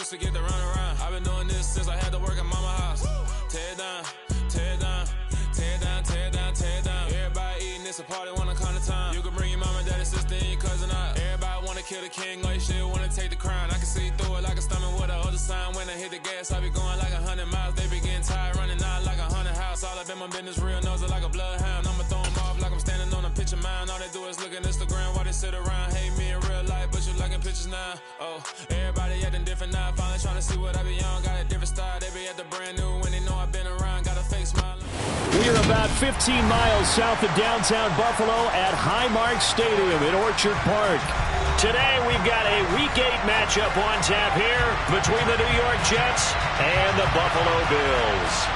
used to get to run around. I've been doing this since I had to work at mama house. Tear it down, tear it down, tear it down, tear it down, tear it down. Everybody eating, it's a party when I come to town. You can bring your mama, daddy, sister, and your cousin out. Everybody wanna kill the king, like shit, wanna take the crown. I can see through it like a stomach with a other sign. When I hit the gas, I be going like 100 miles. They be getting tired, running out like 100 house. All up in my business, real nose it like a bloodhound. I'ma throw them off like I'm standing on a picture mound. All they do is look at Instagram while they sit around. Hate me in real life, but you liking pictures now. Oh, everybody acting different now. Finally trying to see what I be on. Got a different style, they be at the brand new when they know I've been around. Got a fake smile. We are about 15 miles south of downtown Buffalo at Highmark Stadium in Orchard Park. Today we've got a Week 8 matchup on tap here between the New York Jets and the Buffalo Bills.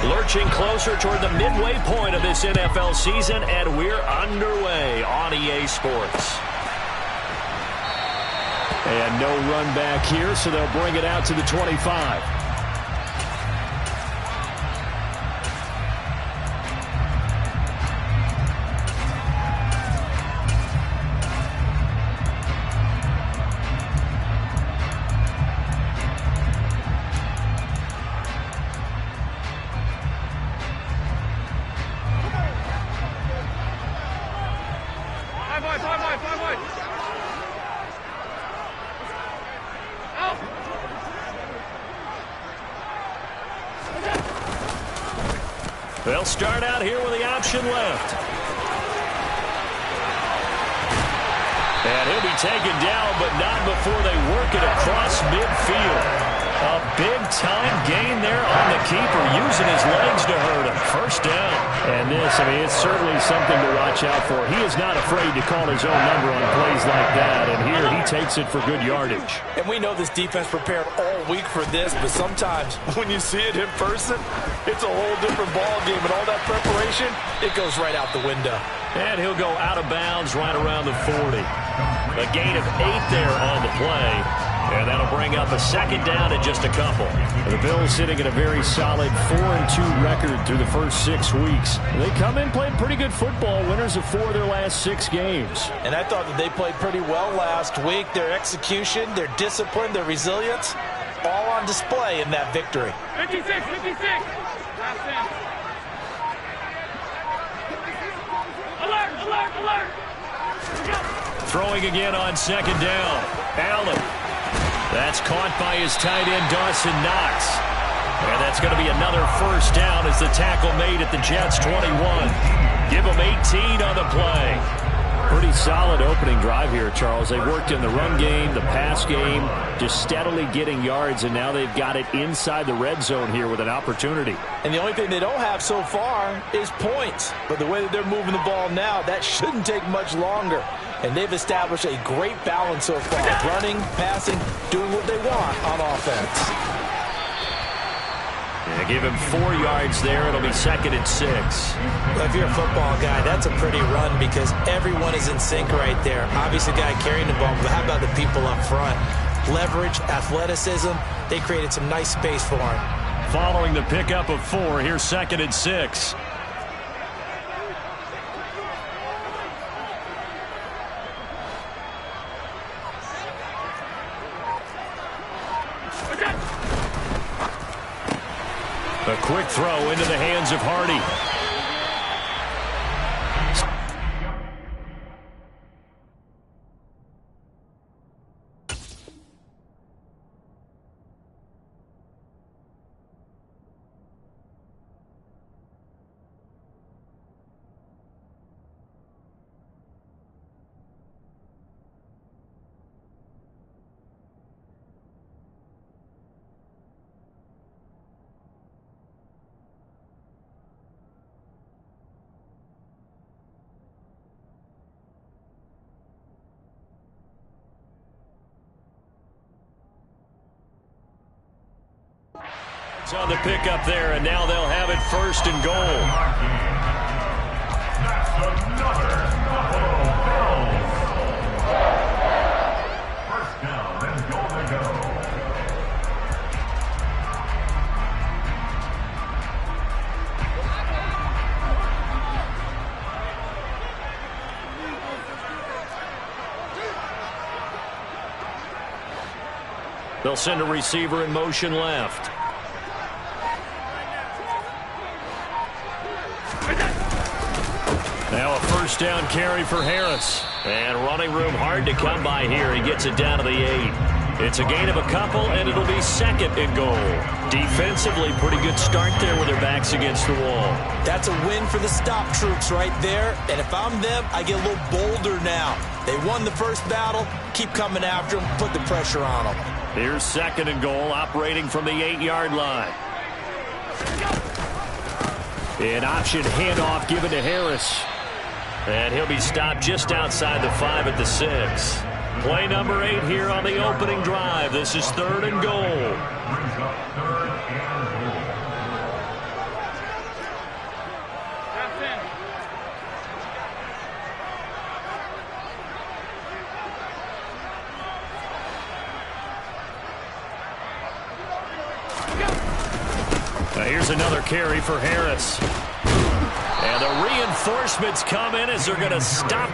Lurching closer toward the midway point of this NFL season, and we're underway on EA Sports. And no run back here, so they'll bring it out to the 25. They'll start out here with the option left. And he'll be taken down, but not before they work it across midfield. A big-time gain there on the keeper, using his legs to hurt him. First down. And this, it's certainly something to watch out for. He is not afraid to call his own number on plays like that. And here he takes it for good yardage. And we know this defense prepared all week for this, but sometimes when you see it in person, it's a whole different ball game. And all that preparation, it goes right out the window. And he'll go out of bounds right around the 40. A gain of 8 there on the play. And that'll bring up a second down and just a couple. The Bills sitting at a very solid 4-2 record through the first 6 weeks. They come in playing pretty good football, winners of 4 of their last 6 games. And I thought that they played pretty well last week. Their execution, their discipline, their resilience, all on display in that victory. 56, 56. Last in. Alert, alert, alert. Throwing again on second down. Allen. That's caught by his tight end, Dawson Knox. And that's going to be another first down as the tackle made at the Jets' 21. Give them 18 on the play. Pretty solid opening drive here, Charles. They worked in the run game, the pass game, just steadily getting yards, and now they've got it inside the red zone here with an opportunity. And the only thing they don't have so far is points. But the way that they're moving the ball now, that shouldn't take much longer. And they've established a great balance so far. Running, passing, doing what they want on offense. Yeah, give him 4 yards there. It'll be 2nd and 6. Well, if you're a football guy, that's a pretty run because everyone is in sync right there. Obviously, the guy carrying the ball, but how about the people up front? Leverage, athleticism, they created some nice space for him. Following the pickup of 4, here's 2nd and 6. A quick throw into the hands of Hardy. It's on the pickup there, and now they'll have it 1st and goal. That's another Buffalo Bills. 1st down and goal to go. They'll send a receiver in motion left. Now a 1st down carry for Harris. And running room hard to come by here. He gets it down to the 8. It's a gain of a couple, and it'll be 2nd and goal. Defensively, pretty good start there with their backs against the wall. That's a win for the stop troops right there. And if I'm them, I get a little bolder now. They won the first battle. Keep coming after them. Put the pressure on them. Here's 2nd and goal, operating from the 8-yard line. An option handoff given to Harris. And he'll be stopped just outside the 5 at the 6. Play number 8 here on the opening drive. This is 3rd and goal. Here's another carry for Harris. And the reinforcements come in as they're going to stop.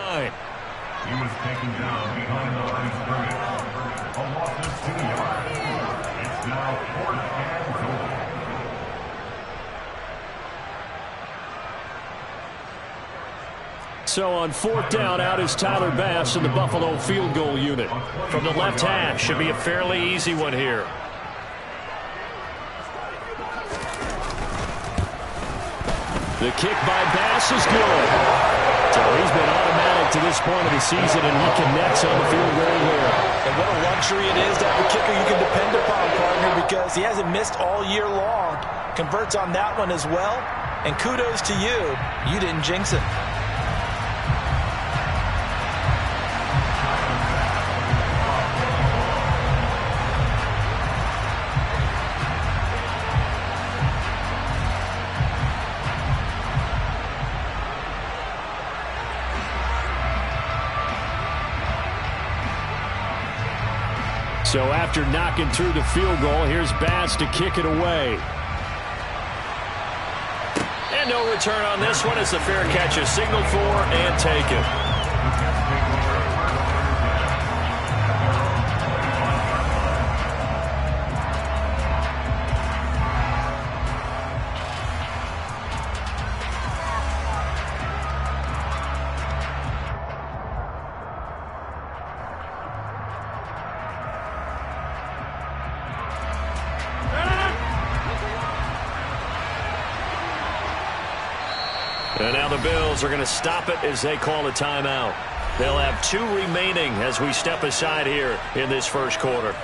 He was taken down behind the line of scrimmage. A loss of 2 yards. It's now 4th and goal. So on 4th down, out is Tyler Bass in the Buffalo field goal unit. From the left hash, should be a fairly easy one here. The kick by Bass is good. So he's been automatic to this point of the season, and he connects on the field goal there. And what a luxury it is to have a kicker you can depend upon, partner, because he hasn't missed all year long. Converts on that one as well. And kudos to you. You didn't jinx it. So after knocking through the field goal, here's Bass to kick it away. And no return on this one as the fair catch is signaled for and taken. And now the Bills are going to stop it as they call a timeout. They'll have 2 remaining as we step aside here in this first quarter.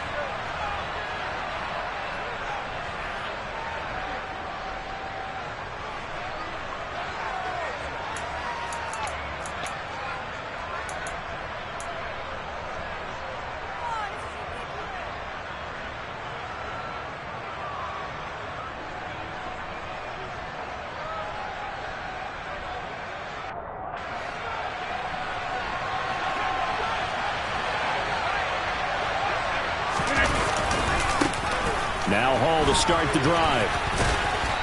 Now Hall to start the drive.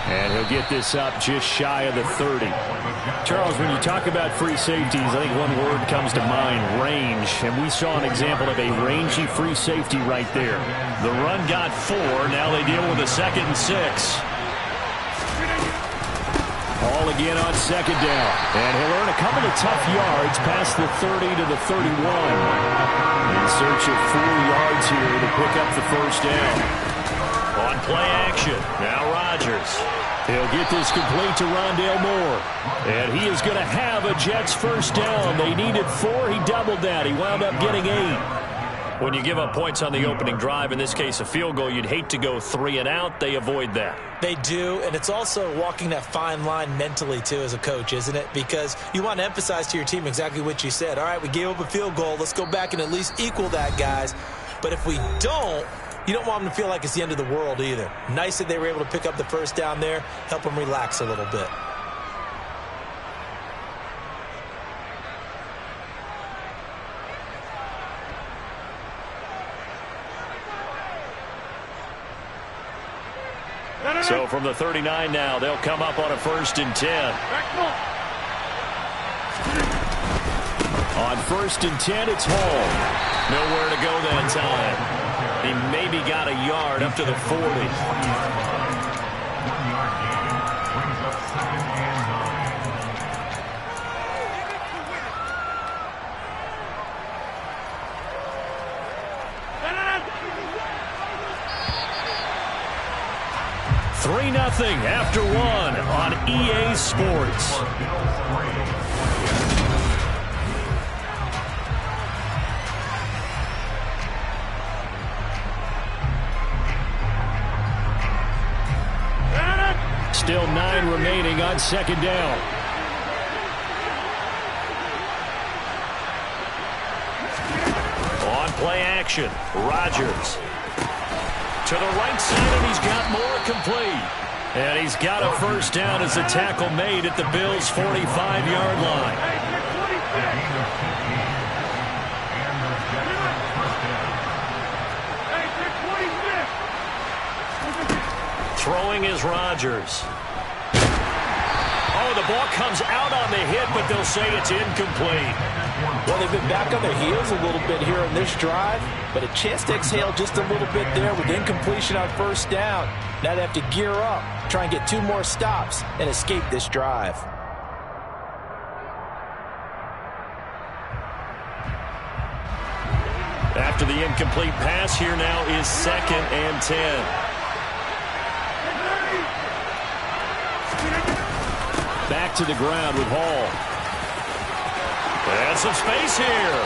And he'll get this up just shy of the 30. Charles, when you talk about free safeties, I think one word comes to mind, range. And we saw an example of a rangy free safety right there. The run got 4. Now they deal with a 2nd and 6. Hall again on 2nd down. And he'll earn a couple of tough yards past the 30 to the 31. In search of 4 yards here to pick up the first down. On play action, now Rodgers. He'll get this complete to Rondale Moore. And he is going to have a Jets first down. They needed 4. He doubled that. He wound up getting 8. When you give up points on the opening drive, in this case a field goal, you'd hate to go 3 and out. They avoid that. They do, and it's also walking that fine line mentally, too, as a coach, isn't it? Because you want to emphasize to your team exactly what you said. All right, we gave up a field goal. Let's go back and at least equal that, guys. But if we don't, you don't want them to feel like it's the end of the world either. Nice that they were able to pick up the first down there, help them relax a little bit. So from the 39 now, they'll come up on a 1st and 10. On 1st and 10, it's Hall. Nowhere to go that time. He maybe got a yard up to the 40. 1 yard gain brings up 2nd and 9. 3-0 after 1 on EA Sports. Still 9 remaining on 2nd down. On play action, Rodgers. To the right side, and he's got more complete. And he's got a first down as a tackle made at the Bills' 45-yard line. Throwing is Rodgers. Oh, the ball comes out on the hit, but they'll say it's incomplete. Well, they've been back on their heels a little bit here on this drive, but a chance to exhale just a little bit there with incompletion on first down. Now they have to gear up, try and get 2 more stops, and escape this drive. After the incomplete pass, here now is 2nd and 10. Back to the ground with Hall. And some space here.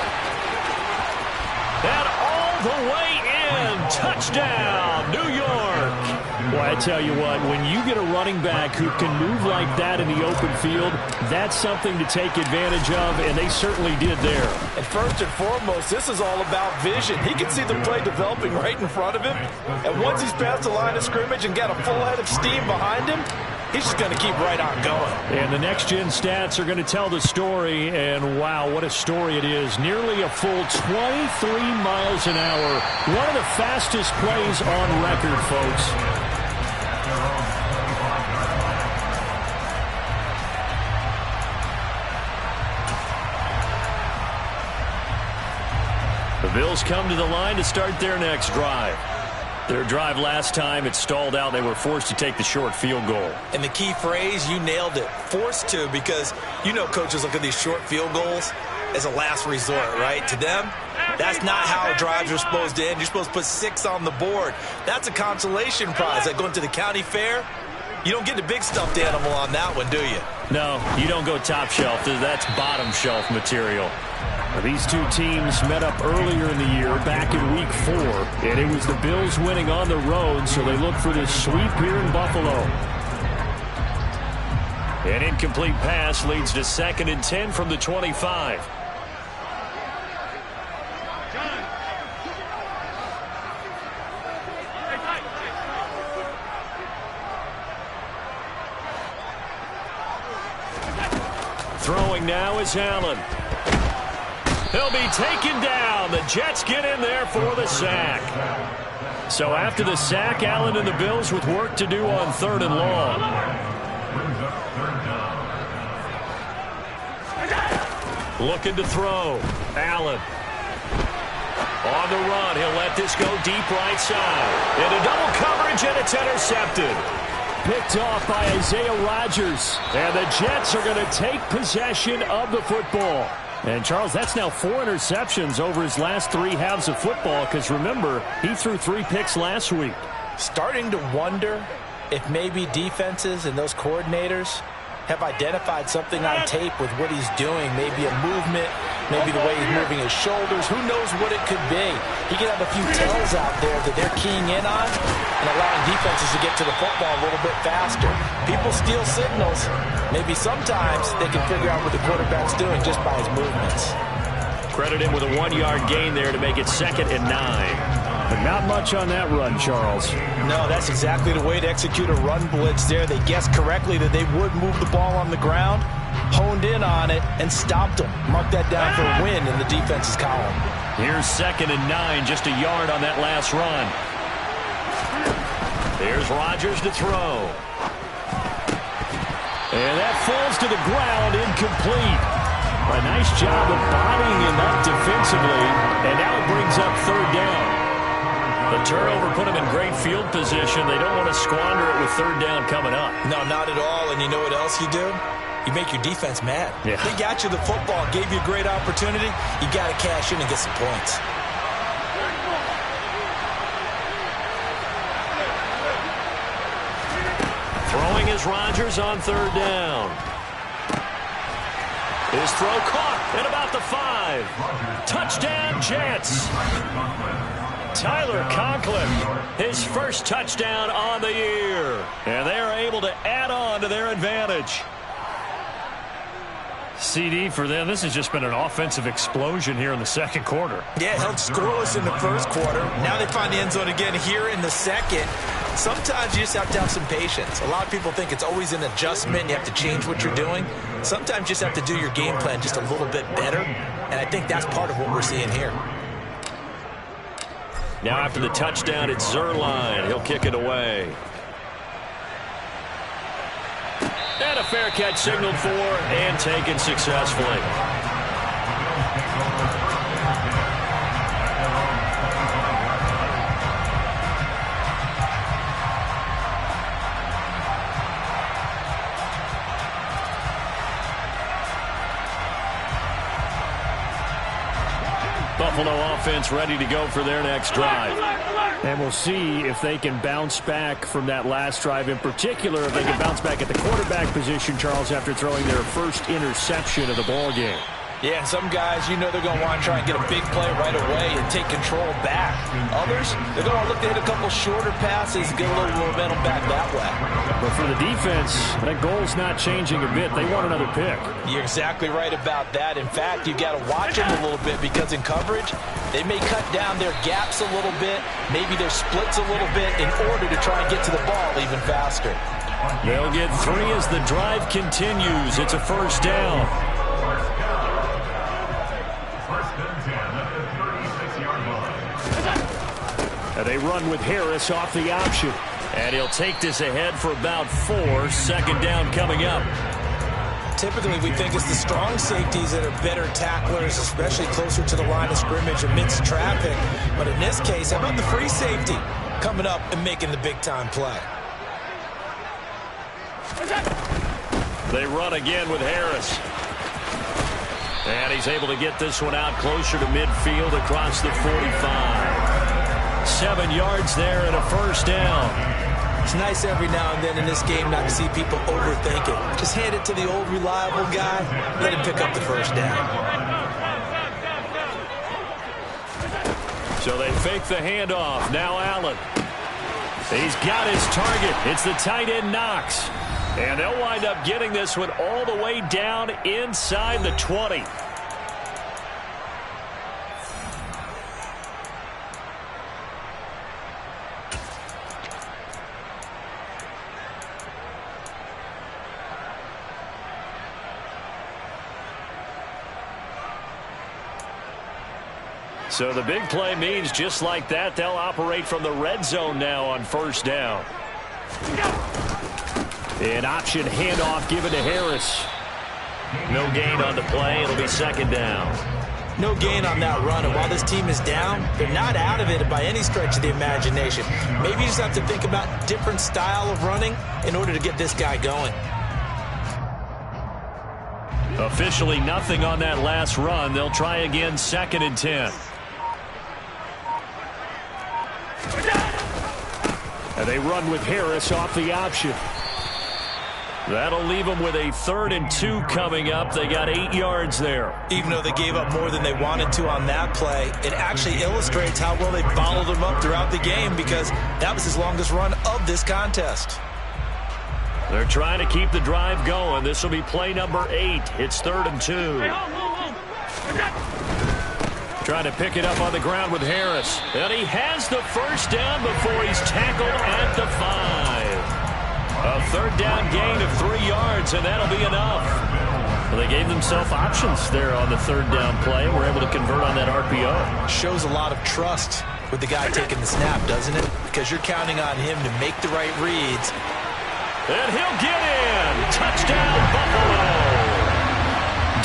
And all the way in. Touchdown, New York. Well, I tell you what, when you get a running back who can move like that in the open field, that's something to take advantage of, and they certainly did there. And first and foremost, this is all about vision. He can see the play developing right in front of him. And once he's past the line of scrimmage and got a full head of steam behind him, he's just going to keep right on going. And the next-gen stats are going to tell the story, and wow, what a story it is. Nearly a full 23 miles an hour. One of the fastest plays on record, folks. The Bills come to the line to start their next drive. Their drive last time, it stalled out. They were forced to take the short field goal. And the key phrase, you nailed it, forced to, because you know coaches look at these short field goals as a last resort, right? To them, that's not how drives are supposed to end. You're supposed to put 6 on the board. That's a consolation prize. Like going to the county fair, You don't get the big stuffed animal on that one, do you? No, you don't go top shelf. That's bottom shelf material. These two teams met up earlier in the year, back in Week 4, and it was the Bills winning on the road, so they look for this sweep here in Buffalo. An incomplete pass leads to 2nd and 10 from the 25. Throwing now is Allen. He'll be taken down. The Jets get in there for the sack. So after the sack, Allen and the Bills with work to do on 3rd and long. Looking to throw. Allen. On the run. He'll let this go deep right side. Into double coverage, and it's intercepted. Picked off by Isaiah Rodgers. And the Jets are going to take possession of the football. And, Charles, that's now 4 interceptions over his last 3 halves of football because, remember, he threw 3 picks last week. Starting to wonder if maybe defenses and those coordinators have identified something on tape with what he's doing. Maybe a movement, maybe the way he's moving his shoulders. Who knows what it could be? He could have a few tells out there that they're keying in on and allowing defenses to get to the football a little bit faster. People steal signals. Maybe sometimes they can figure out what the quarterback's doing just by his movements. Credit him with a 1-yard gain there to make it 2nd and 9. But not much on that run, Charles. No, that's exactly the way to execute a run blitz there. They guessed correctly that they would move the ball on the ground, honed in on it, and stopped them. Mark that down for a win in the defense's column. Here's 2nd and 9, just a yard on that last run. Here's Rodgers to throw. And that falls to the ground, incomplete. A nice job of bodying him up defensively, and now it brings up 3rd down. The turnover put him in great field position. They don't want to squander it with 3rd down coming up. No, not at all. And you know what else you do? You make your defense mad. Yeah. They got you the football, gave you a great opportunity. You got to cash in and get some points. Throwing is Rodgers on 3rd down. His throw caught at about the 5. Touchdown, Jets. Tyler Conklin, his first touchdown on the year. And they are able to add on to their advantage. CD for them. This has just been an offensive explosion here in the 2nd quarter. Yeah, held scoreless in the 1st quarter. Now they find the end zone again here in the 2nd. Sometimes you just have to have some patience. A lot of people think it's always an adjustment. You have to change what you're doing. Sometimes you just have to do your game plan just a little bit better. And I think that's part of what we're seeing here. Now after the touchdown, it's Zuerlein. He'll kick it away. And a fair catch signaled for and taken successfully. Buffalo offense ready to go for their next drive. And we'll see if they can bounce back from that last drive. In particular, if they can bounce back at the quarterback position, Charles, after throwing their first interception of the ball game. Yeah, and some guys, you know they're going to want to try and get a big play right away and take control back. Others, they're going to want to look to hit a couple shorter passes, get a little momentum back that way. But for the defense, that goal's not changing a bit. They want another pick. You're exactly right about that. In fact, you've got to watch them a little bit because in coverage, they may cut down their gaps a little bit, maybe their splits a little bit in order to try and get to the ball even faster. They'll get 3 as the drive continues. It's a 1st down. And they run with Harris off the option. And he'll take this ahead for about 4. 2nd down coming up. Typically, we think it's the strong safeties that are better tacklers, especially closer to the line of scrimmage amidst traffic. But in this case, how about the free safety coming up and making the big-time play? They run again with Harris. And he's able to get this one out closer to midfield across the 45. 7 yards there and a 1st down. It's nice every now and then in this game not to see people overthink it. Just hand it to the old reliable guy, let him pick up the first down. So they fake the handoff. Now Allen. He's got his target. It's the tight end Knox. And they'll wind up getting this one all the way down inside the 20. So the big play means just like that, they'll operate from the red zone now on first down. An option handoff given to Harris. No gain on the play. It'll be second down. No gain on that run, and while this team is down, they're not out of it by any stretch of the imagination. Maybe you just have to think about different style of running in order to get this guy going. Officially nothing on that last run. They'll try again, 2nd and 10. And they run with Harris off the option. That'll leave them with a 3rd and 2 coming up. They got 8 yards there. Even though they gave up more than they wanted to on that play, it actually illustrates how well they followed them up throughout the game, because that was his longest run of this contest. They're trying to keep the drive going. This will be play number 8. It's 3rd and 2. Trying to pick it up on the ground with Harris. And he has the first down before he's tackled at the 5. A 3rd down gain of 3 yards, and that'll be enough. Well, they gave themselves options there on the 3rd down play. We're able to convert on that RPO. Shows a lot of trust with the guy taking the snap, doesn't it? Because you're counting on him to make the right reads. And he'll get in. Touchdown, Buffalo.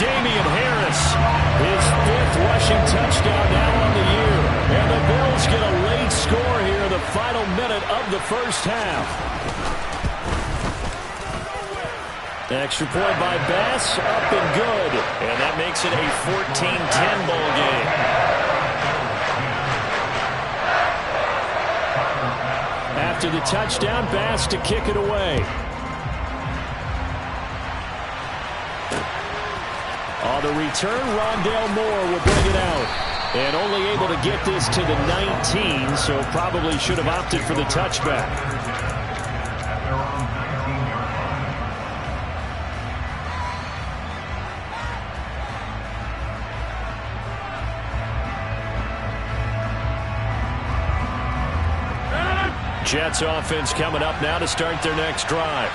Damian Harris, his 5th rushing touchdown now on the year. And the Bills get a late score here in the final minute of the first half. Extra point by Bass, up and good. And that makes it a 14-10 ball game. After the touchdown, Bass to kick it away. On the return, Rondale Moore will bring it out. And only able to get this to the 19, so probably should have opted for the touchback. Jets offense coming up now to start their next drive.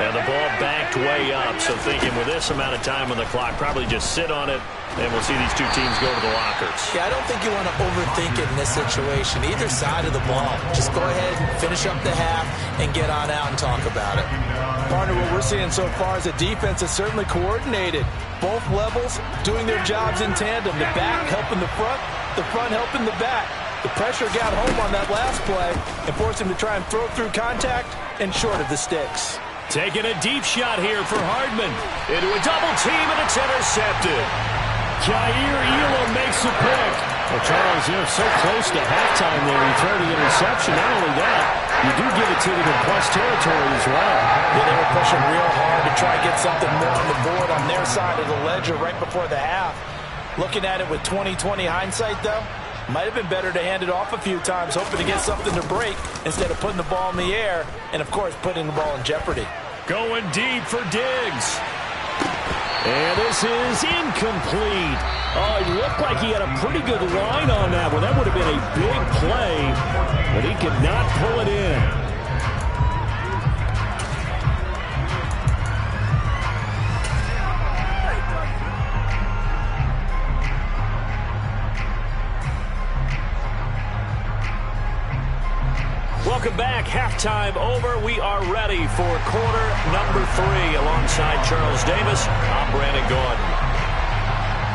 And the ball backed way up, so thinking with this amount of time on the clock, probably just sit on it, and we'll see these two teams go to the lockers. Yeah, I don't think you want to overthink it in this situation. Either side of the ball. Just go ahead and finish up the half and get on out and talk about it. Partner, what we're seeing so far is the defense is certainly coordinated. Both levels doing their jobs in tandem. The back helping the front helping the back. The pressure got home on that last play and forced him to try and throw through contact and short of the sticks. Taking a deep shot here for Hardman. Into a double team, and it's intercepted. Jair Elam makes a pick. Well, Charles, so close to halftime there. You throw the interception. Not only that, you do give it to them in plus territory as well. Yeah, they were pushing real hard to try and get something more on the board on their side of the ledger right before the half. Looking at it with 20/20 hindsight, though, might have been better to hand it off a few times, hoping to get something to break instead of putting the ball in the air and, of course, putting the ball in jeopardy. Going deep for Diggs. And this is incomplete. Oh, it looked like he had a pretty good line on that one. That would have been a big play, but he could not pull it in. Welcome back. Halftime over. We are ready for quarter number 3 alongside Charles Davis. I'm Brandon Gordon.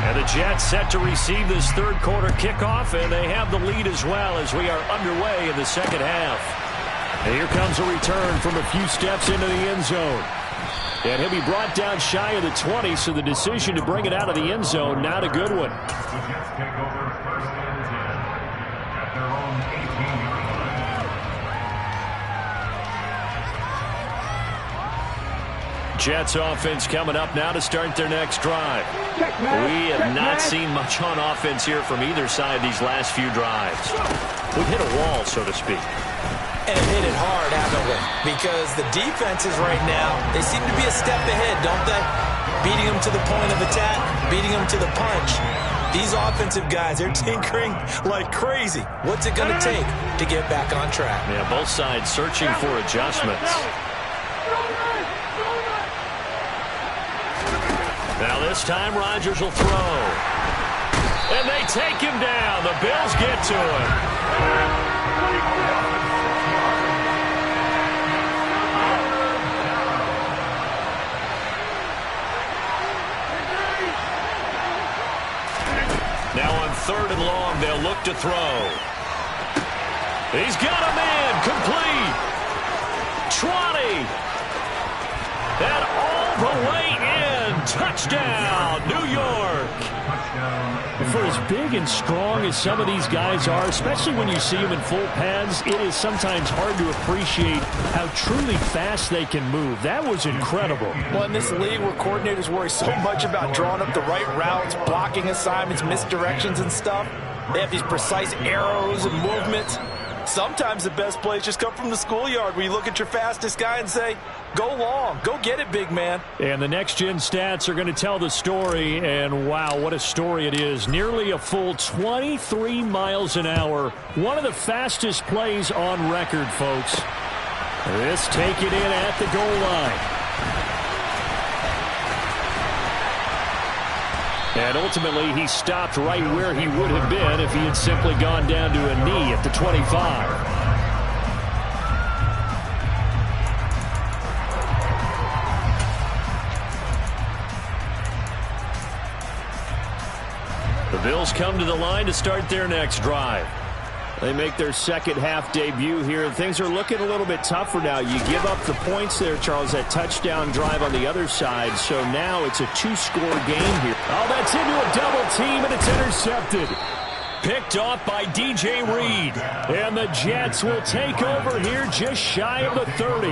And the Jets set to receive this third quarter kickoff, and they have the lead as well as we are underway in the second half. And here comes a return from a few steps into the end zone. And he'll be brought down shy of the 20, so the decision to bring it out of the end zone, not a good one. The Jets take over first and 10 at their own 18-yard line. Jets offense coming up now to start their next drive. We have not seen much on offense here from either side these last few drives. We've hit a wall, so to speak. And hit it hard, haven't we? Because the defenses right now, they seem to be a step ahead, don't they? Beating them to the point of attack, beating them to the punch. These offensive guys, they're tinkering like crazy. What's it going to take to get back on track? Yeah, both sides searching for adjustments. Now this time Rodgers will throw. And they take him down. The Bills get to him. Now on 3rd and long, they'll look to throw. He's got a man complete. Trotty. And all the way in. Touchdown, New York. For as big and strong as some of these guys are, especially when you see them in full pads, it is sometimes hard to appreciate how truly fast they can move. That was incredible. Well, in this league where coordinators worry so much about drawing up the right routes, blocking assignments, misdirections and stuff, they have these precise arrows and movements. Sometimes the best plays just come from the schoolyard where you look at your fastest guy and say, go long, go get it, big man. And the next-gen stats are going to tell the story, and wow, what a story it is. Nearly a full 23 miles an hour. One of the fastest plays on record, folks. This taken in at the goal line. And ultimately, he stopped right where he would have been if he had simply gone down to a knee at the 25. The Bills come to the line to start their next drive. They make their second half debut here, and things are looking a little bit tougher now. You give up the points there, Charles, that touchdown drive on the other side, so now it's a 2-score game here. Oh, that's into a double team, and it's intercepted. Picked off by DJ Reed, and the Jets will take over here just shy of the 30.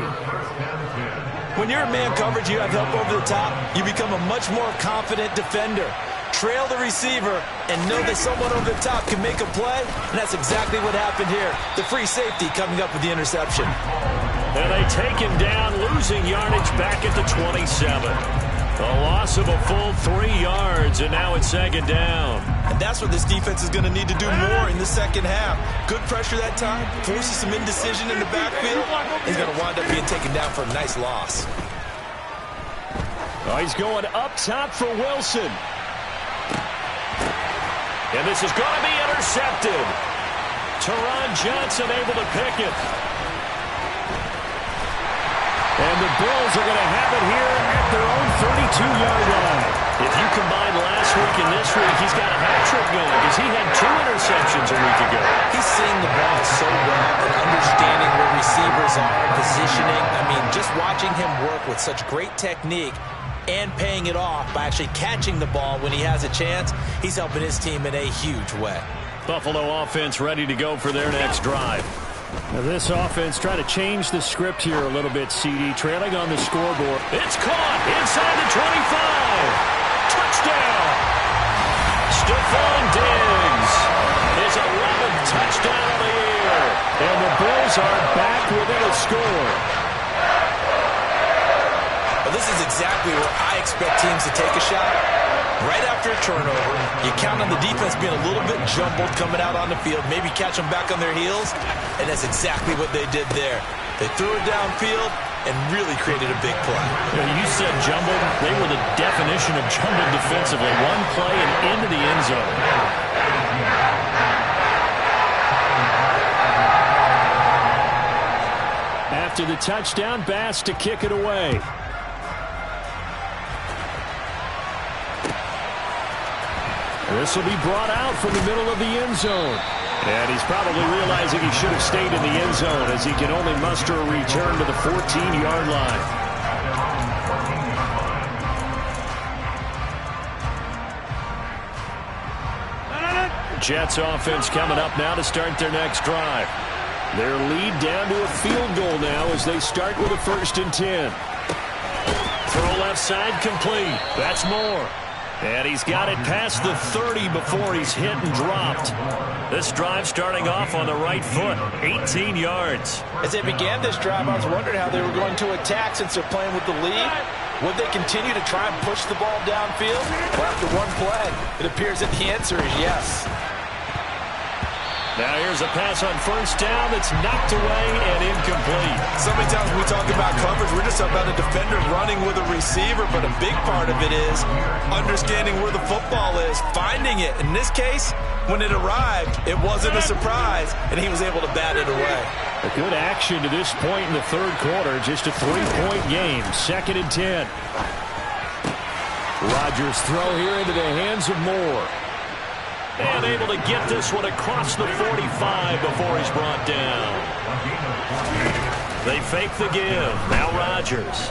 When you're in man coverage, you have help over the top, you become a much more confident defender. Trail the receiver and know that someone over the top can make a play, and that's exactly what happened here. The free safety coming up with the interception. And they take him down, losing yardage back at the 27. A loss of a full 3 yards, and now it's second down. And that's what this defense is going to need to do more in the second half. Good pressure that time, forces some indecision in the backfield. He's going to wind up being taken down for a nice loss. Oh, he's going up top for Wilson. And this is going to be intercepted. Teron Johnson able to pick it. And the Bills are going to have it here at their own 32-yard line. If you combine last week and this week, he's got a hat trick going because he had 2 interceptions a week ago. He's seeing the ball so well and understanding where receivers are, positioning. I mean, just watching him work with such great technique and paying it off by actually catching the ball when he has a chance, he's helping his team in a huge way. Buffalo offense ready to go for their next drive. Now this offense trying to change the script here a little bit, CD. Trailing on the scoreboard. It's caught inside the 25. Touchdown. Stephon Diggs. His 11th touchdown of the year. And the Bills are back within a score. Well, this is exactly where I expect teams to take a shot. Right after a turnover, you count on the defense being a little bit jumbled coming out on the field, maybe catch them back on their heels, and that's exactly what they did there. They threw it downfield and really created a big play. You said jumbled. They were the definition of jumbled defensively. One play and into the end zone. After the touchdown, Bass to kick it away. This will be brought out from the middle of the end zone. And he's probably realizing he should have stayed in the end zone as he can only muster a return to the 14-yard line. Jets offense coming up now to start their next drive. Their lead down to a field goal now as they start with a 1st and 10. Throw left side complete. That's Moore. And he's got it past the 30 before he's hit and dropped. This drive starting off on the right foot, 18 yards. As they began this drive, I was wondering how they were going to attack since they're playing with the lead. Would they continue to try and push the ball downfield? Well, after one play, it appears that the answer is yes. Now here's a pass on first down that's knocked away and incomplete. So many times when we talk about coverage, we're just about a defender running with a receiver, but a big part of it is understanding where the football is, finding it. In this case, when it arrived, it wasn't a surprise, and he was able to bat it away. A good action to this point in the third quarter, just a 3-point game, 2nd and 10. Rodgers throw here into the hands of Moore. And able to get this one across the 45 before he's brought down. They fake the give. Now Rodgers.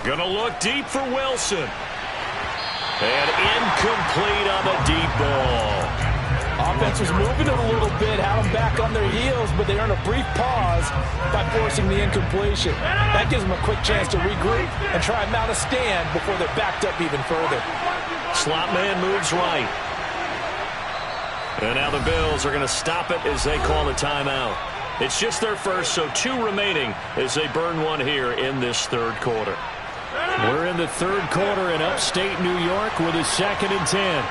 Gonna look deep for Wilson. And incomplete on the deep ball. Offense was moving it a little bit, had them back on their heels, but they earned a brief pause by forcing the incompletion. That gives them a quick chance to regroup and try and mount a stand before they're backed up even further. Slot man moves right. And now the Bills are going to stop it as they call a timeout. It's just their first, so 2 remaining as they burn one here in this third quarter. We're in the third quarter in upstate New York with a 2nd and 10.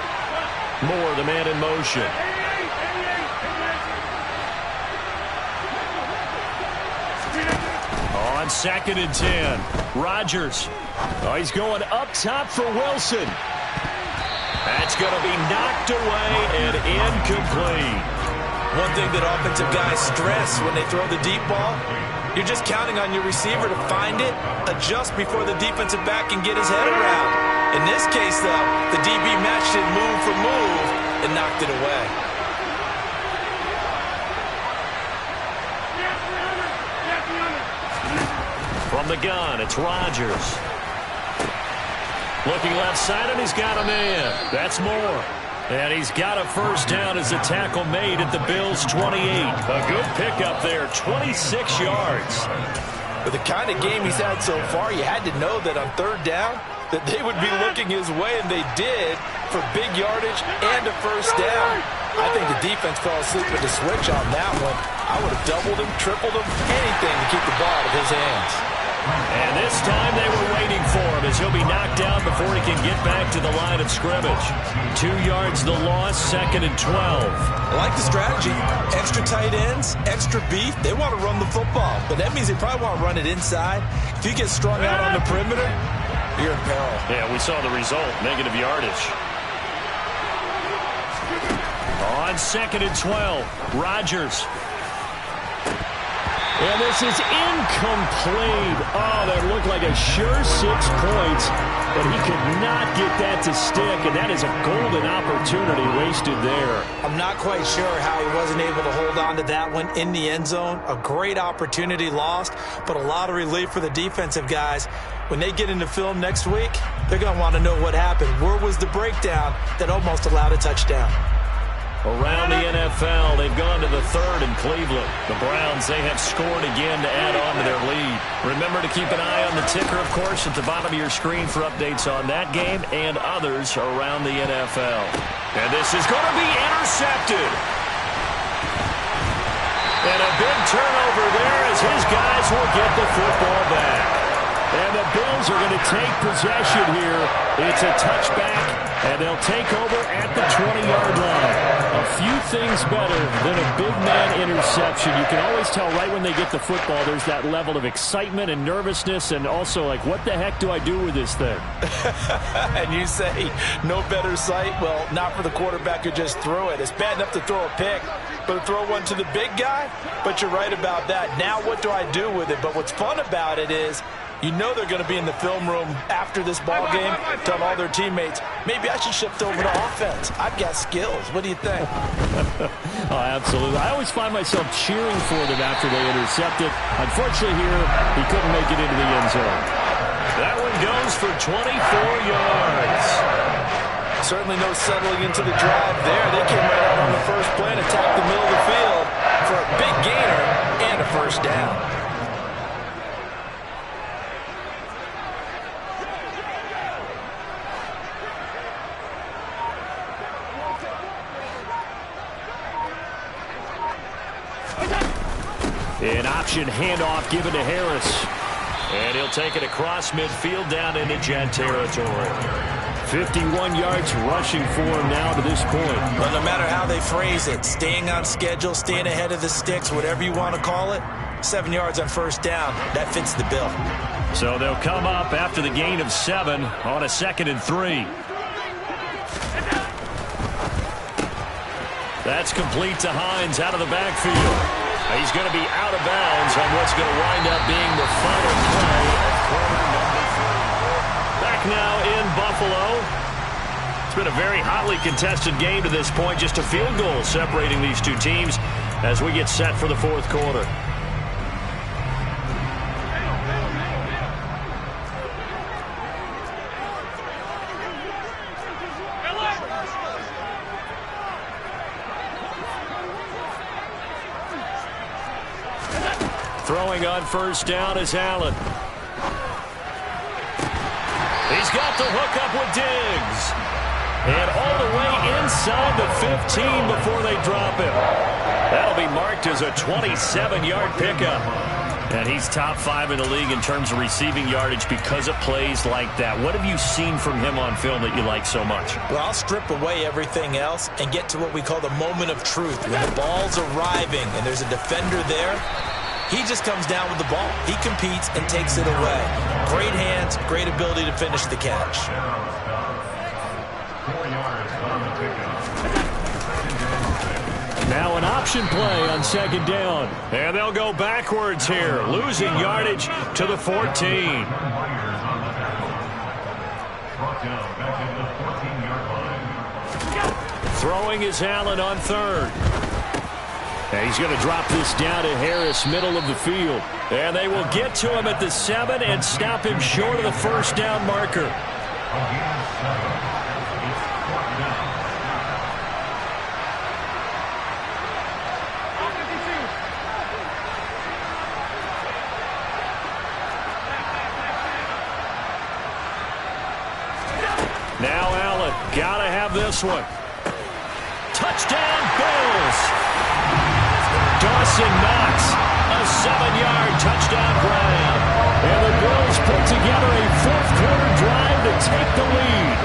Moore, the man in motion. On 2nd and 10, Rodgers. Oh, he's going up top for Wilson. That's going to be knocked away and incomplete. One thing that offensive guys stress when they throw the deep ball, you're just counting on your receiver to find it, adjust before the defensive back can get his head around. In this case, though, the DB matched it move for move and knocked it away. From the gun, it's Rodgers. Looking left side, and he's got a man. That's Moore. And he's got a first down as the tackle made at the Bills' 28. A good pickup there, 26 yards. With the kind of game he's had so far, you had to know that on third down that they would be looking his way, and they did, for big yardage and a first down. I think the defense fell asleep with the switch on that one. I would have doubled him, tripled him, anything to keep the ball out of his hands. And this time they were waiting for him as he'll be knocked down before he can get back to the line of scrimmage. 2 yards the loss, 2nd and 12. I like the strategy. Extra tight ends, extra beef. They want to run the football, but that means they probably want to run it inside. If you get strung out on the perimeter, you're in peril. Yeah, we saw the result, negative yardage. On 2nd and 12, Rodgers. And this is incomplete. Oh, that looked like a sure 6 points, but he could not get that to stick, and that is a golden opportunity wasted there. I'm not quite sure how he wasn't able to hold on to that one in the end zone. A great opportunity lost, but a lot of relief for the defensive guys. When they get into film next week, they're going to want to know what happened. Where was the breakdown that almost allowed a touchdown? Around the NFL, they've gone to the 3rd in Cleveland. The Browns, they have scored again to add on to their lead. Remember to keep an eye on the ticker, of course, at the bottom of your screen for updates on that game and others around the NFL. And this is going to be intercepted. And a big turnover there as his guys will get the football back. And the Bills are going to take possession here. It's a touchback, and they'll take over at the 20-yard line. A few things better than a big man interception. You can always tell right when they get the football, there's that level of excitement and nervousness, and also like, what the heck do I do with this thing? And you say, no better sight? Well, not for the quarterback who just threw it. It's bad enough to throw a pick, but to throw one to the big guy? But you're right about that. Now what do I do with it? But what's fun about it is, you know they're going to be in the film room after this ball game, telling all their teammates, maybe I should shift over to offense. I've got skills. What do you think? Oh, absolutely. I always find myself cheering for them after they intercept it. Unfortunately here, he couldn't make it into the end zone. That one goes for 24 yards. Certainly no settling into the drive there. They came right out on the first play and attacked the middle of the field for a big gainer and a first down. An option handoff given to Harris. And he'll take it across midfield down into Jet territory. 51 yards rushing for him now to this point. But no matter how they phrase it, staying on schedule, staying ahead of the sticks, whatever you want to call it, 7 yards on first down, that fits the bill. So they'll come up after the gain of 7 on a 2nd and 3. That's complete to Hines out of the backfield. He's going to be out of bounds on what's going to wind up being the final play of quarter number 3. Back now in Buffalo. It's been a very hotly contested game to this point. Just a field goal separating these two teams as we get set for the fourth quarter. Throwing on first down is Allen. He's got the hook up with Diggs. And all the way inside the 15 before they drop him. That'll be marked as a 27-yard pickup. And he's top 5 in the league in terms of receiving yardage because of plays like that. What have you seen from him on film that you like so much? Well, I'll strip away everything else and get to what we call the moment of truth. When the ball's arriving and there's a defender there, he just comes down with the ball. He competes and takes it away. Great hands, great ability to finish the catch. 4 yards on the pickup. Now an option play on 2nd down. And they'll go backwards here, losing yardage to the 14. Myers on the tackle. Brought down back at the 14-yard line. Throwing is Allen on 3rd. And he's going to drop this down to Harris, middle of the field. And they will get to him at the 7 and stop him short of the first down marker. Again, 7. It's 4th down. Now Allen, got to have this one. Touchdown, Bills! Dawson Knox, a 7-yard touchdown grab. And the Bills put together a fourth-quarter drive to take the lead.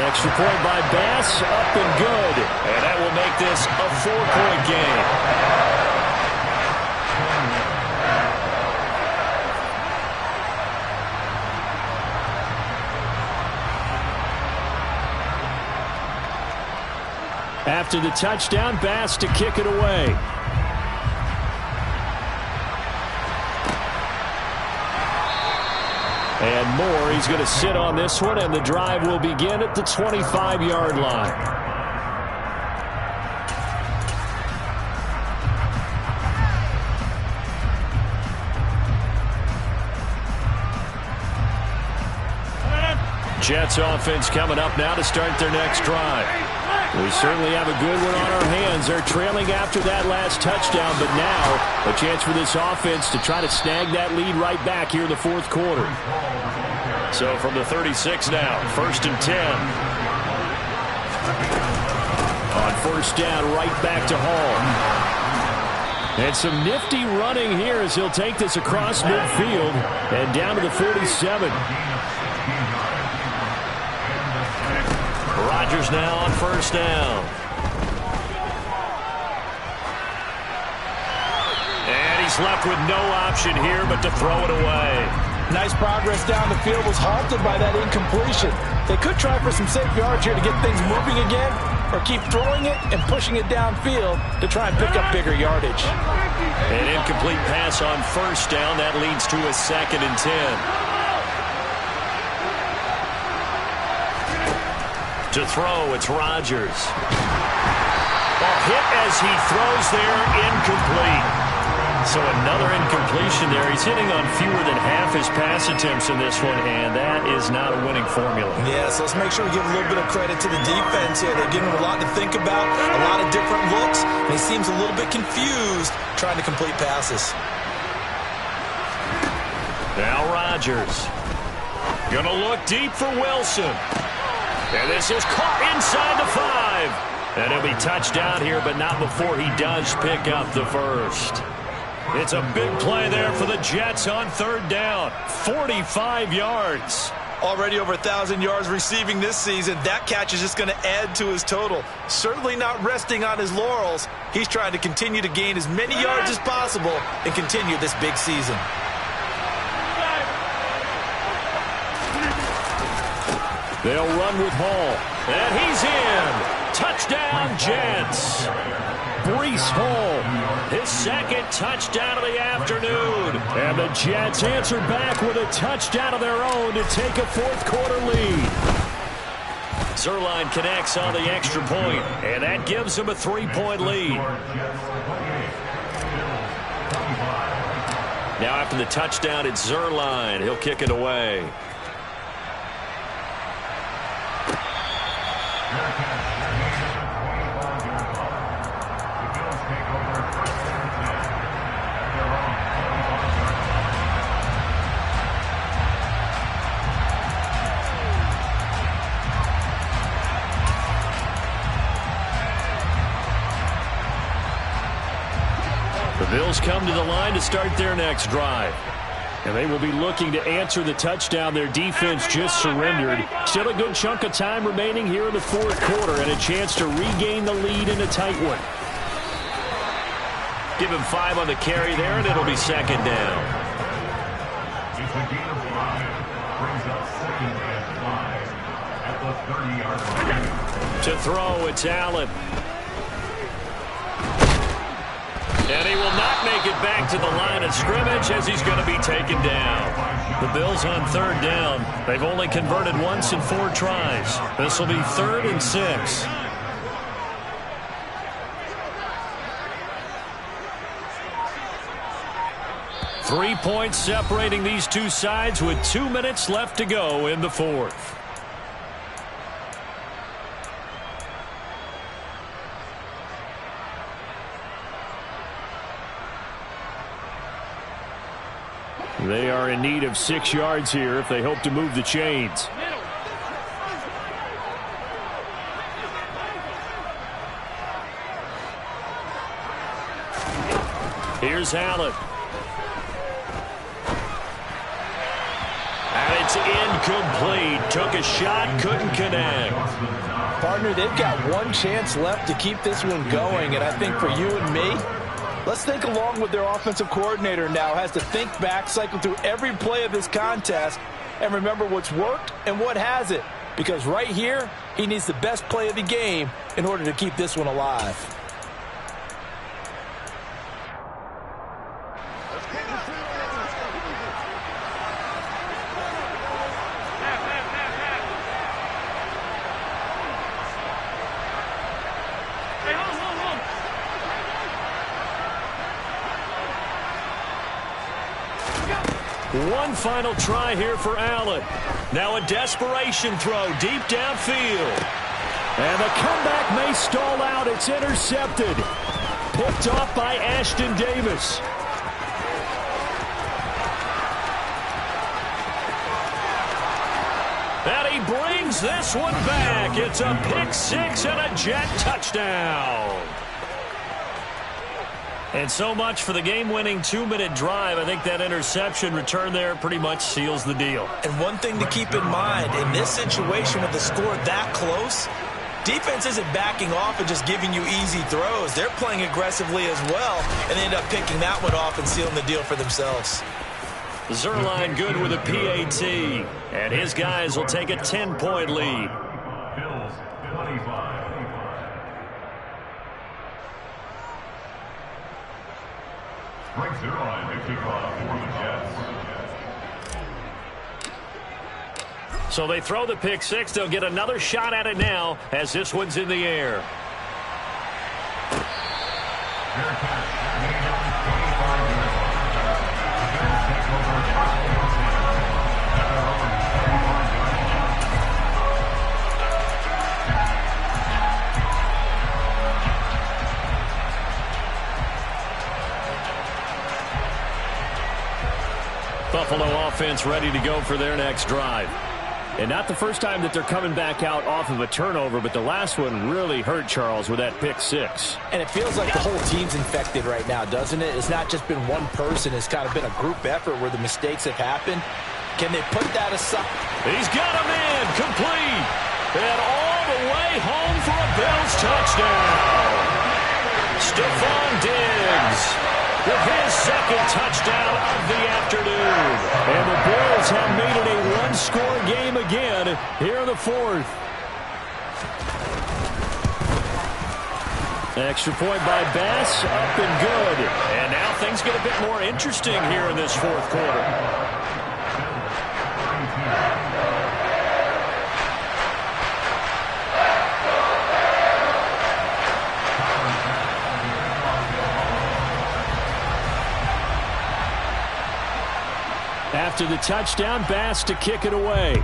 Extra point by Bass, up and good. And that will make this a 4-point game. After the touchdown, Bass to kick it away. And Moore, he's going to sit on this one, and the drive will begin at the 25-yard line. Jets offense coming up now to start their next drive. We certainly have a good one on our hands. They're trailing after that last touchdown, but now a chance for this offense to try to snag that lead right back here in the fourth quarter. So from the 36 now, 1st and 10. On first down, right back to Hall. And some nifty running here as he'll take this across midfield and down to the 47. Rodgers now on first down. And he's left with no option here but to throw it away. Nice progress down the field, was halted by that incompletion. They could try for some safe yards here to get things moving again, or keep throwing it and pushing it downfield to try and pick up bigger yardage. An incomplete pass on first down. That leads to a 2nd and 10. To throw, it's Rodgers. Ball hit as he throws there, incomplete. So another incompletion there. He's hitting on fewer than half his pass attempts in this one, and that is not a winning formula. Yeah, so let's make sure we give a little bit of credit to the defense here. They're giving him a lot to think about, a lot of different looks, and he seems a little bit confused trying to complete passes. Now Rodgers. Gonna look deep for Wilson. And this is caught inside the 5. And he'll be touched down here, but not before he does pick up the first. It's a big play there for the Jets on 3rd down. 45 yards. Already over 1,000 yards receiving this season. That catch is just going to add to his total. Certainly not resting on his laurels. He's trying to continue to gain as many yards as possible and continue this big season. They'll run with Hall. And he's in. Touchdown, Jets. Breece Hall, his 2nd touchdown of the afternoon. And the Jets answer back with a touchdown of their own to take a 4th quarter lead. Zuerlein connects on the extra point, and that gives him a 3-point lead. Now after the touchdown, it's Zuerlein. He'll kick it away. The Bills come to the line to start their next drive. And they will be looking to answer the touchdown their defense just surrendered. Still a good chunk of time remaining here in the 4th quarter and a chance to regain the lead in a tight one. Give him 5 on the carry there, and it'll be 2nd down. It's a gain of 5. Brings up 2nd and 5 at the 30-yard line. To throw, it's Allen. And he will not make it back to the line of scrimmage as he's going to be taken down. The Bills on 3rd down. They've only converted once in 4 tries. This will be 3rd and 6. Three points separating these two sides with 2 minutes left to go in the 4th. They are in need of 6 yards here if they hope to move the chains. Here's Allen. And it's incomplete. Took a shot, couldn't connect. Partner, they've got one chance left to keep this one going, and I think for you and me, let's think along with their offensive coordinator now. Has to think back, cycle through every play of this contest, and remember what's worked and what hasn't. Because right here, he needs the best play of the game in order to keep this one alive. One final try here for Allen. Now a desperation throw deep downfield. And the comeback may stall out. It's intercepted. Picked off by Ashton Davis. And he brings this one back. It's a pick six and a Jet touchdown. And so much for the game-winning 2-minute drive. I think that interception return there pretty much seals the deal. And one thing to keep in mind, in this situation with the score that close, defense isn't backing off and just giving you easy throws. They're playing aggressively as well, and they end up picking that one off and sealing the deal for themselves. Zuerlein good with a PAT, and his guys will take a 10-point lead. Bills 25. Frank Zuerlein to kick off for the Jets. So they throw the pick six. They'll get another shot at it now as this one's in the air. Buffalo offense ready to go for their next drive. And not the first time that they're coming back out off of a turnover, but the last one really hurt Charles with that pick six. And it feels like the whole team's infected right now, doesn't it? It's not just been one person. It's kind of been a group effort where the mistakes have happened. Can they put that aside? He's got him in, complete, and all the way home for a Bills touchdown. Stephon Diggs with his second touchdown of the afternoon. And the Bills have made it a one-score game again here in the fourth. Extra point by Bass, up and good. And now things get a bit more interesting here in this fourth quarter. After the touchdown, Bass to kick it away.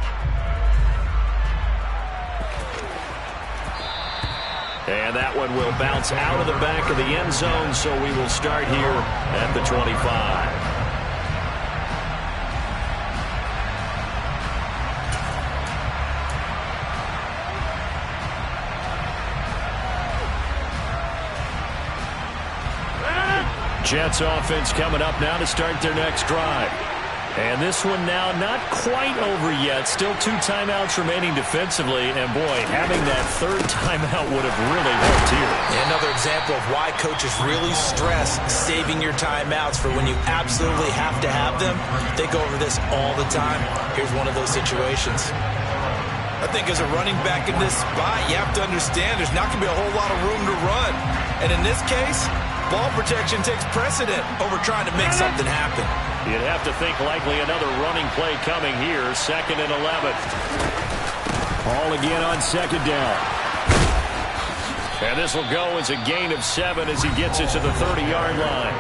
And that one will bounce out of the back of the end zone, so we will start here at the 25. Jets offense coming up now to start their next drive. And this one now not quite over yet. Still 2 timeouts remaining defensively. And, boy, having that third timeout would have really helped here. Another example of why coaches really stress saving your timeouts for when you absolutely have to have them. They go over this all the time. Here's one of those situations. I think as a running back in this spot, you have to understand there's not going to be a whole lot of room to run. And in this case, ball protection takes precedent over trying to make something happen. You'd have to think likely another running play coming here. 2nd and 11. Ball again on 2nd down. And this will go as a gain of 7 as he gets it to the 30-yard line.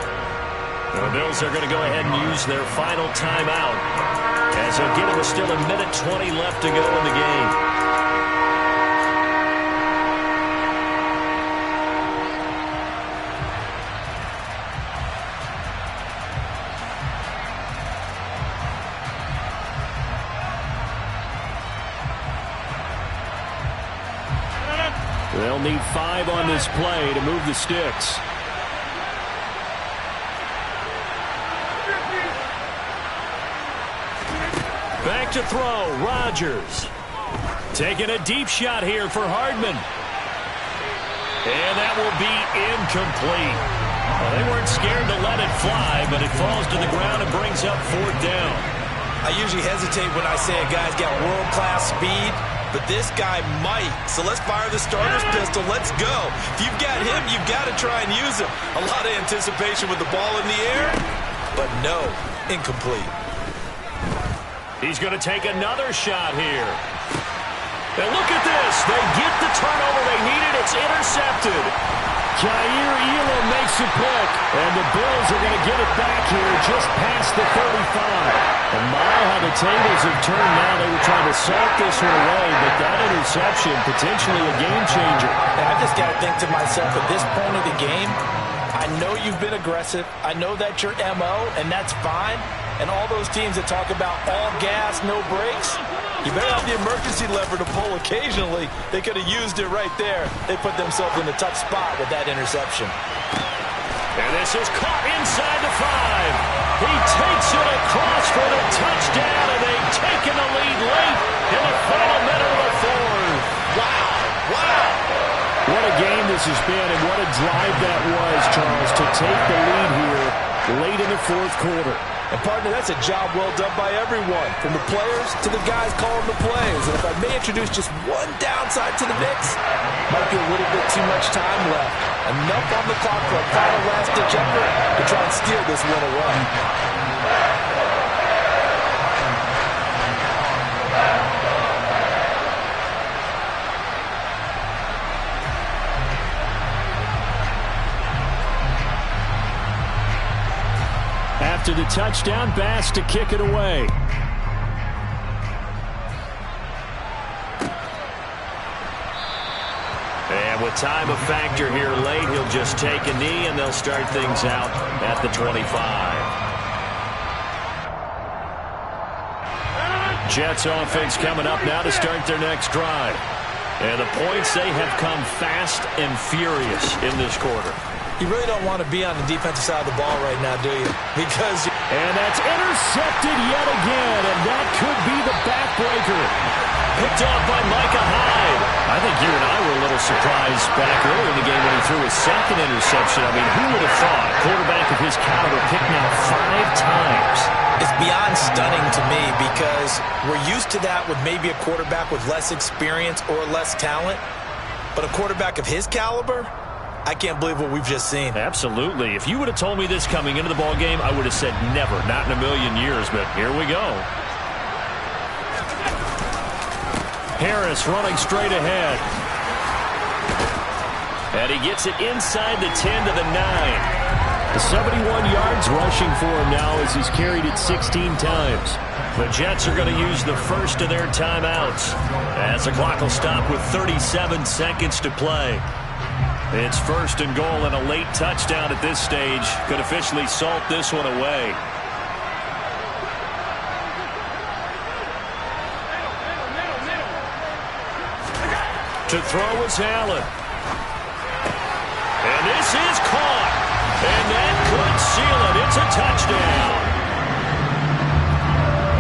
The Bills are going to go ahead and use their final timeout as again it was still 1:20 left to go in the game. They'll need 5 on this play to move the sticks. Back to throw, Rodgers. Taking a deep shot here for Hardman. And that will be incomplete. Well, they weren't scared to let it fly, but it falls to the ground and brings up 4th down. I usually hesitate when I say a guy's got world-class speed. But this guy might. So let's fire the starter's pistol. Let's go. If you've got him, you've got to try and use him. A lot of anticipation with the ball in the air. But no, incomplete. He's going to take another shot here. And look at this. They get the turnover they needed. It's intercepted. Jair Elam makes a pick. And the Bills are going to get it back here just past the 35. And my, how the tables have turned now. They were trying to salt this one away, but that interception, potentially a game changer. And I just got to think to myself, at this point of the game, I know you've been aggressive. I know that's your MO, and that's fine. And all those teams that talk about all gas, no brakes, you better have the emergency lever to pull occasionally. They could have used it right there. They put themselves in a tough spot with that interception. And this is caught inside the 5. He takes it across for the touchdown, and they've taken the lead late in the final minute of the 4th. Wow. Wow. What a game this has been, and what a drive that was, Charles, to take the lead here late in the 4th quarter. And, partner, that's a job well done by everyone, from the players to the guys calling the plays. And if I may introduce just one downside to the mix, might be a little bit too much time left. Enough on the clock for a final last-ditch effort to try and steal this one away. After the touchdown, Bass to kick it away. And with time a factor here late, he'll just take a knee, and they'll start things out at the 25. Jets offense coming up now to start their next drive. And the points, they have come fast and furious in this quarter. You really don't want to be on the defensive side of the ball right now, do you? Because... And that's intercepted yet again, and that could be the backbreaker. Picked off by Micah Hyde. I think you and I were a little surprised back earlier in the game when he threw his second interception. I mean, who would have thought a quarterback of his caliber picked now 5 times? It's beyond stunning to me because we're used to that with maybe a quarterback with less experience or less talent. But a quarterback of his caliber, I can't believe what we've just seen. Absolutely. If you would have told me this coming into the ball game, I would have said never, not in a million years. But here we go. Harris running straight ahead. And he gets it inside the 10 to the 9. 71 yards rushing for him now as he's carried it 16 times. The Jets are going to use the first of their timeouts as the clock will stop with 37 seconds to play. It's first and goal, and a late touchdown at this stage could officially salt this one away. To throw is Allen. And this is caught. And that could seal it. It's a touchdown.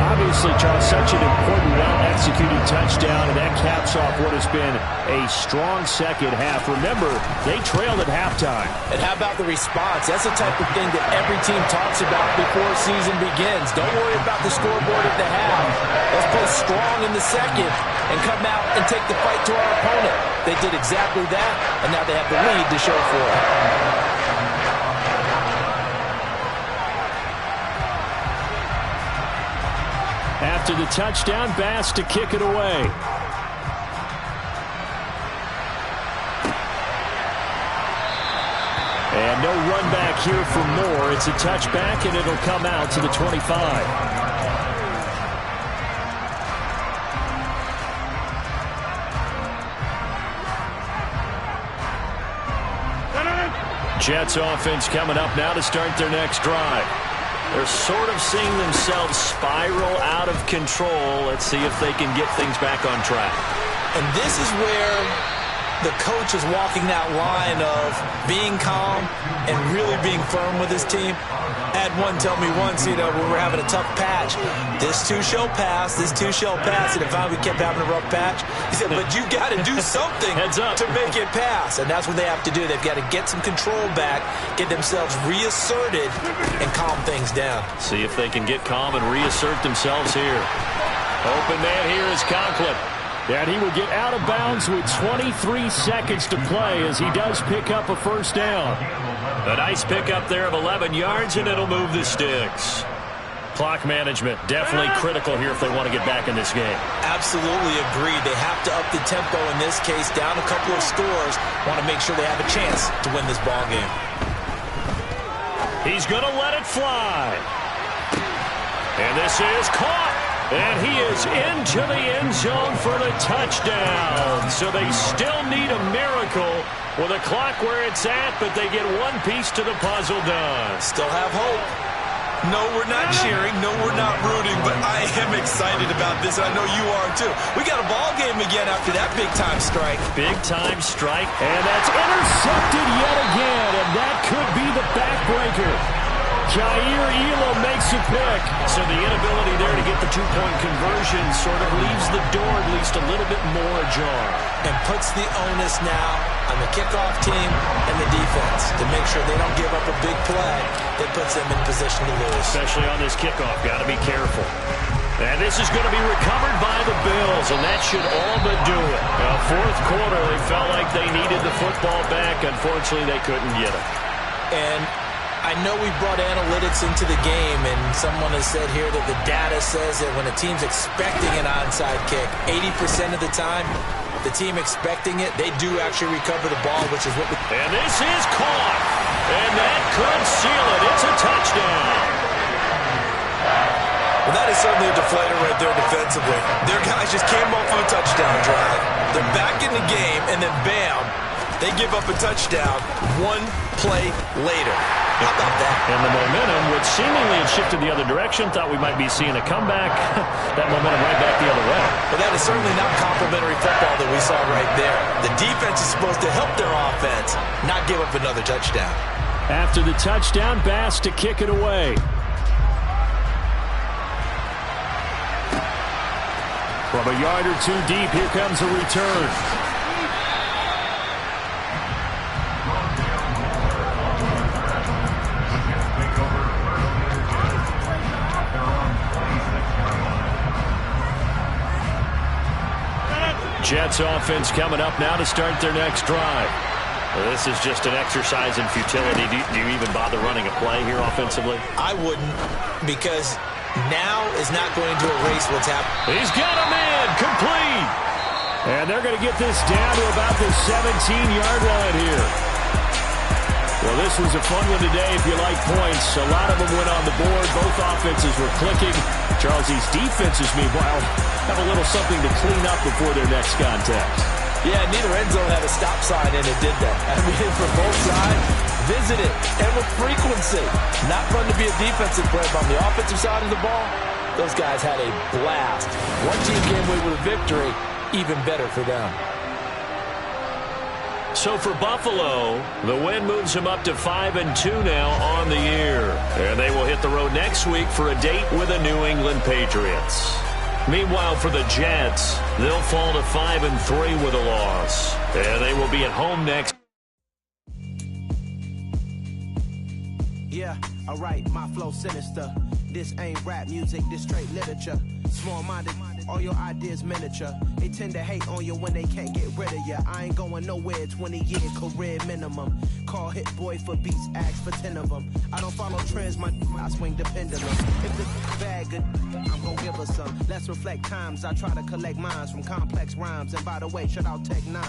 Obviously, Charles, such an important, well-executed touchdown, and that caps off what has been a strong second half. Remember, they trailed at halftime. And how about the response? That's the type of thing that every team talks about before season begins. Don't worry about the scoreboard at the half. Let's play strong in the second and come out and take the fight to our opponent. They did exactly that, and now they have the lead to show for it. After the touchdown, Bass to kick it away. And no run back here for Moore. It's a touchback, and it'll come out to the 25. Jets offense coming up now to start their next drive. They're sort of seeing themselves spiral out of control. Let's see if they can get things back on track. And this is where the coach is walking that line of being calm and really being firm with his team. I had one tell me once, when we're having a tough patch, this too shall pass, this too shall pass. And if we kept having a rough patch, he said, but you got to do something to make it pass. And that's what they have to do. They've got to get some control back, get themselves reasserted, and calm things down. See if they can get calm and reassert themselves here. Open man here is Conklin. And he will get out of bounds with 23 seconds to play as he does pick up a first down. A nice pickup there of 11 yards, and it'll move the sticks. Clock management definitely critical here if they want to get back in this game. Absolutely agreed. They have to up the tempo in this case, down a couple of scores. Want to make sure they have a chance to win this ball game. He's going to let it fly. And this is caught. And he is into the end zone for the touchdown. So they still need a miracle with a clock where it's at, but they get one piece to the puzzle done. Still have hope. No, we're not cheering. No, we're not rooting. But I am excited about this, and I know you are too. We got a ball game again after that big-time strike. Big-time strike. And that's intercepted yet again, and that could be the backbreaker. Jair Elam makes a pick. So the inability there to get the two-point conversion sort of leaves the door at least a little bit more ajar. And puts the onus now on the kickoff team and the defense to make sure they don't give up a big play that puts them in position to lose. Especially on this kickoff. Got to be careful. And this is going to be recovered by the Bills, and that should all but do it. Fourth quarter, they felt like they needed the football back. Unfortunately, they couldn't get it. And I know we brought analytics into the game, and someone has said here that the data says that when a team's expecting an onside kick, 80% of the time, the team expecting it, they do actually recover the ball, which is what we... And this is caught, and that could seal it. It's a touchdown. Well, that is certainly a deflator right there defensively. Their guys just came off of a touchdown drive. They're back in the game, and then bam, they give up a touchdown one play later. How about that? And the momentum, which seemingly had shifted the other direction, thought we might be seeing a comeback. That momentum right back the other way. But that is certainly not complimentary football that we saw right there. The defense is supposed to help their offense, not give up another touchdown. After the touchdown, Bass to kick it away. From a yard or two deep, here comes a return. Jets offense coming up now to start their next drive. Well, this is just an exercise in futility. Do you even bother running a play here offensively? I wouldn't, because now is not going to erase what's happened. He's got him in, complete. And they're going to get this down to about the 17-yard line here. Well, this was a fun one today if you like points. A lot of them went on the board. Both offenses were clicking. Charles, these defenses, meanwhile, have a little something to clean up before their next contest. Yeah, neither end zone had a stop sign, and it did that. I mean, for both sides, visit it, and with frequency. Not fun to be a defensive player, but on the offensive side of the ball, those guys had a blast. One team came away with a victory, even better for them. So for Buffalo, the win moves them up to 5-2 now on the year. And they will hit the road next week for a date with the New England Patriots. Meanwhile, for the Jets, they'll fall to 5-3 with a loss. And they will be at home next. Yeah, alright, my flow sinister. This ain't rap music, this straight literature. Small-minded, all your ideas miniature. They tend to hate on you when they can't get rid of you. I ain't going nowhere, 20-year career minimum. Call Hit Boy for beats, ask for 10 of them. I don't follow trends, I swing the pendulum. If the bag good, I'm gonna give her some. Let's reflect times, I try to collect minds from complex rhymes. And by the way, shout out Tech 9.